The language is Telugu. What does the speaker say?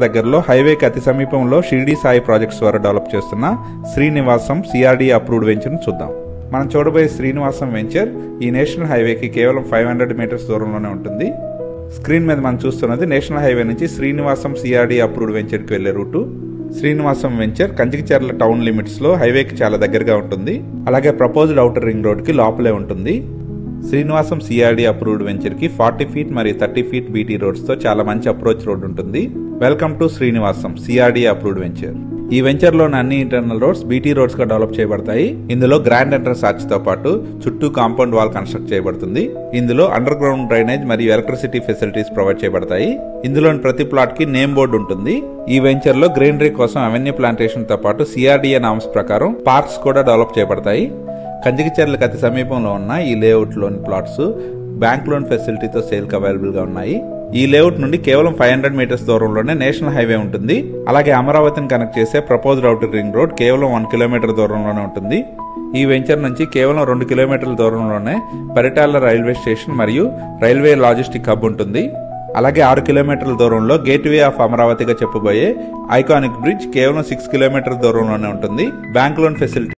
దగ్గరలో హైవేకి అతి సమీపంలో షిరిడి సాయి ప్రాజెక్ట్స్ ద్వారా డెవలప్ చేస్తున్న శ్రీనివాసం సిఆర్డీ అప్రూవ్డ్ వెంచర్ను చూద్దాం. మనం చూడబోయే శ్రీనివాసం వెంచర్ ఈ నేషనల్ హైవేకి కేవలం 500 మీటర్స్ దూరంలోనే ఉంటుంది. స్క్రీన్ మీద మనం చూస్తున్నది నేషనల్ హైవే నుంచి శ్రీనివాసం సిఆర్డీ అప్రూవ్డ్ వెంచర్కి వెళ్లే route. Srinivasam venture Kanchikacherla town limits లో హైవేకి చాలా దగ్గరగా ఉంటుంది. అలాగే ప్రపోజ్డ్ ఔటర్ రింగ్ రోడ్ కి లోపలే ఉంటుంది. శ్రీనివాసం సిఆర్డీ అప్రూవ్డ్ వెంచర్ కి 40 ఫీట్ మరియు 30 ఫీట్ బీటీ రోడ్స్ తో చాలా మంచి అప్రోచ్ రోడ్ ఉంటుంది. Welcome to Srinivasam CRD approved venture. ఈ వెంచర్ లోని అన్ని ఇంటర్నల్ రోడ్స్ బీటీ రోడ్స్ గా డెవలప్ చేయబడతాయి. ఇందులో గ్రాండ్ ఎంట్రన్స్ ఆర్చ్ తో పాటు చుట్టూ కాంపౌండ్ వాల్ కన్స్ట్రక్ట్ చేయబడుతుంది. ఇందులో అండర్ గ్రౌండ్ డ్రైనేజ్ మరియు ఎలక్ట్రిసిటీ ఫెసిలిటీస్ ప్రొవైడ్ చేయబడతాయి. ఇందులోని ప్రతి ప్లాట్ కి నేమ్ బోర్డు ఉంటుంది. ఈ వెంచర్ లో గ్రీనరీ కోసం అవెన్యూ ప్లాంటేషన్ తో పాటు సిఆర్డీఏ నామ్స్ ప్రకారం పార్క్స్ కూడా డెవలప్ చేయబడతాయి. కంచికచర్లకు అతి సమీపంలో ఉన్న ఈ లేఅవుట్ లోని ప్లాట్స్ బ్యాంక్ లోన్ ఫెసిలిటీతో సేల్ కి అవైలబుల్ గా ఉన్నాయి. ఈ లేఅవుట్ నుండి కేవలం 500 మీటర్స్ దూరంలోనే నేషనల్ హైవే ఉంటుంది. అలాగే అమరావతిని కనెక్ట్ చేసే ప్రపోజ్డ్ ఔటర్ రింగ్ రోడ్ కేవలం 1 కిలోమీటర్ దూరంలోనే ఉంటుంది. ఈ వెంచర్ నుంచి కేవలం 2 కిలోమీటర్ల దూరంలోనే పరిటాల రైల్వే స్టేషన్ మరియు రైల్వే లాజిస్టిక్ హబ్ ఉంటుంది. అలాగే 6 కిలోమీటర్ల దూరంలో గేట్వే ఆఫ్ అమరావతిగా చెప్పబోయే ఐకానిక్ బ్రిడ్జ్ కేవలం 6 కిలోమీటర్ల దూరంలోనే ఉంటుంది. Bank loan facility